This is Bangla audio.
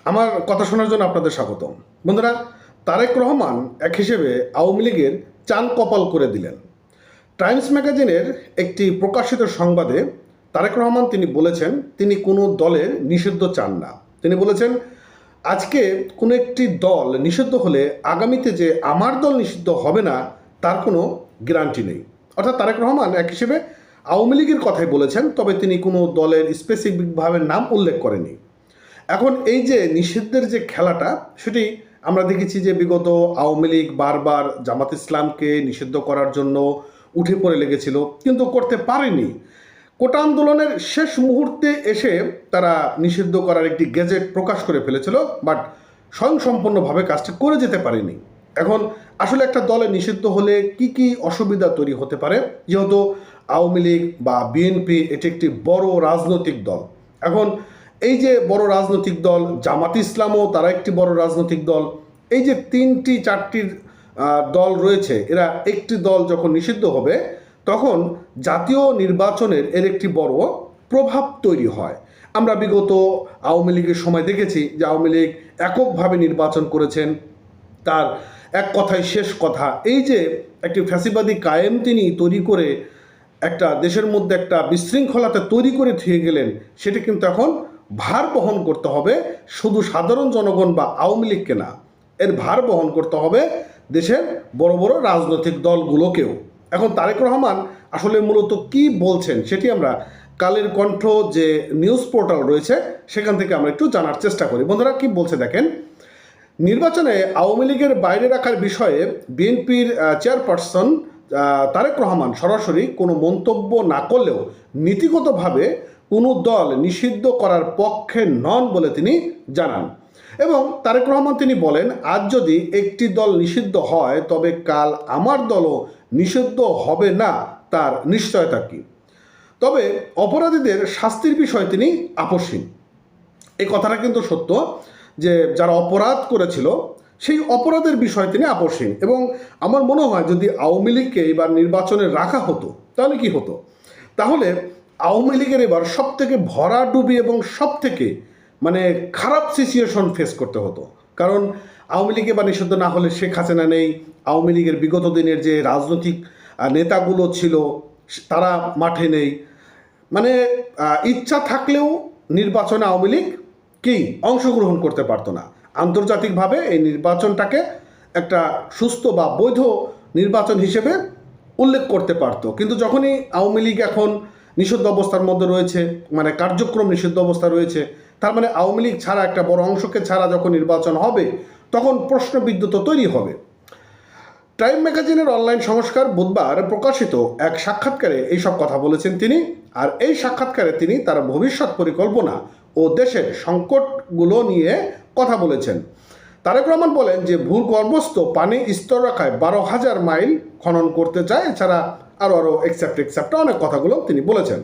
আমার কথা শোনার জন্য আপনাদের স্বাগতম। বন্ধুরা, তারেক রহমান এক হিসেবে আওয়ামী লীগের চাল কপাল করে দিলেন। টাইমস ম্যাগাজিনের একটি প্রকাশিত সংবাদে তারেক রহমান তিনি বলেছেন তিনি কোনো দলের নিষিদ্ধ চান না। তিনি বলেছেন আজকে কোনো একটি দল নিষিদ্ধ হলে আগামীতে যে আমার দল নিষিদ্ধ হবে না তার কোনো গ্যারান্টি নেই। অর্থাৎ তারেক রহমান এক হিসেবে আওয়ামী লীগের কথাই বলেছেন, তবে তিনি কোনো দলের স্পেসিফিকভাবে নাম উল্লেখ করেনি। এখন এই যে নিষিদ্ধের যে খেলাটা, সেটি আমরা দেখেছি যে বিগত আওয়ামী লীগ বারবার জামাত ইসলামকে নিষিদ্ধ করার জন্য উঠে পড়ে লেগেছিল, কিন্তু করতে পারেনি। কোটা আন্দোলনের শেষ মুহূর্তে এসে তারা নিষিদ্ধ করার একটি গেজেট প্রকাশ করে ফেলেছিল, বাট স্বয়ংসম্পূর্ণভাবে কাজটা করে যেতে পারেনি। এখন আসলে একটা দলে নিষিদ্ধ হলে কি কি অসুবিধা তৈরি হতে পারে, যেহেতু আওয়ামী লীগ বা বিএনপি এটি একটি বড় রাজনৈতিক দল। এখন এই যে বড় রাজনৈতিক দল, জামাত ইসলামও তারা একটি বড় রাজনৈতিক দল, এই যে তিনটি চারটির দল রয়েছে, এরা একটি দল যখন নিষিদ্ধ হবে তখন জাতীয় নির্বাচনের এর একটি বড় প্রভাব তৈরি হয়। আমরা বিগত আওয়ামী লীগের সময় দেখেছি যে আওয়ামী লীগ এককভাবে নির্বাচন করেছেন, তার এক কথায় শেষ কথা। এই যে একটি ফ্যাসিবাদী কায়েম তিনি তৈরি করে একটা দেশের মধ্যে একটা বিশৃঙ্খলাতে তৈরি করে থুয়ে গেলেন, সেটি কিন্তু এখন ভার বহন করতে হবে শুধু সাধারণ জনগণ বা আওয়ামী লীগকে না, এর ভার বহন করতে হবে দেশের বড় বড় রাজনৈতিক দলগুলোকেও। এখন তারেক রহমান আসলে মূলত কি বলছেন সেটি আমরা কালের কণ্ঠ যে নিউজ পোর্টাল রয়েছে সেখান থেকে আমরা একটু জানার চেষ্টা করি। বন্ধুরা কি বলছে দেখেন। নির্বাচনে আওয়ামী লীগের বাইরে রাখার বিষয়ে বিএনপির চেয়ারপারসন তারেক রহমান সরাসরি কোনো মন্তব্য না করলেও নীতিগতভাবে কোনো দল নিষিদ্ধ করার পক্ষে নন বলে তিনি জানান। এবং তারেক রহমান তিনি বলেন, আজ যদি একটি দল নিষিদ্ধ হয় তবে কাল আমার দলও নিষিদ্ধ হবে না তার নিশ্চয়তা কি। তবে অপরাধীদের শাস্তির বিষয়ে তিনি আপোষহীন। এই কথাটা কিন্তু সত্য যে যারা অপরাধ করেছিল সেই অপরাধের বিষয়ে তিনি আপোষহীন। এবং আমার মনে হয় যদি আওয়ামী লীগকে এবার নির্বাচনে রাখা হতো তাহলে কি হতো, তাহলে আওয়ামী লীগের এবার সব থেকে ভরাডুবি এবং সব থেকে খারাপ সিচুয়েশন ফেস করতে হতো। কারণ আওয়ামী লীগ এবার নিষিদ্ধ না হলে শেখ হাসিনা নেই, আওয়ামী লীগের বিগত দিনের যে রাজনৈতিক নেতাগুলো ছিল তারা মাঠে নেই। ইচ্ছা থাকলেও নির্বাচনে আওয়ামী লীগ কি অংশগ্রহণ করতে পারতো না, আন্তর্জাতিকভাবে এই নির্বাচনটাকে একটা সুস্থ বা বৈধ নির্বাচন হিসেবে উল্লেখ করতে পারতো। কিন্তু যখনই আওয়ামী লীগ এখন নিষিদ্ধ অবস্থার মধ্যে রয়েছে, কার্যক্রম নিষিদ্ধ অবস্থা রয়েছে, তার আওয়ামী লীগ ছাড়া একটা বড় অংশকে ছাড়া যখন নির্বাচন হবে তখন প্রশ্নবিদ্ধ তৈরি হবে। টাইম ম্যাগাজিনের অনলাইন সংস্কার বুধবার প্রকাশিত এক সাক্ষাৎকারে এইসব কথা বলেছেন তিনি। আর এই সাক্ষাৎকারে তিনি তার ভবিষ্যৎ পরিকল্পনা ও দেশের সংকটগুলো নিয়ে কথা বলেছেন। তারেক রহমান বলেন যে ভূগর্ভস্থ পানি স্তর রাখায় 12,000 মাইল খনন করতে চায়, এছাড়া আরও এক্সেপ্ট অনেক কথাগুলো তিনি বলেছেন।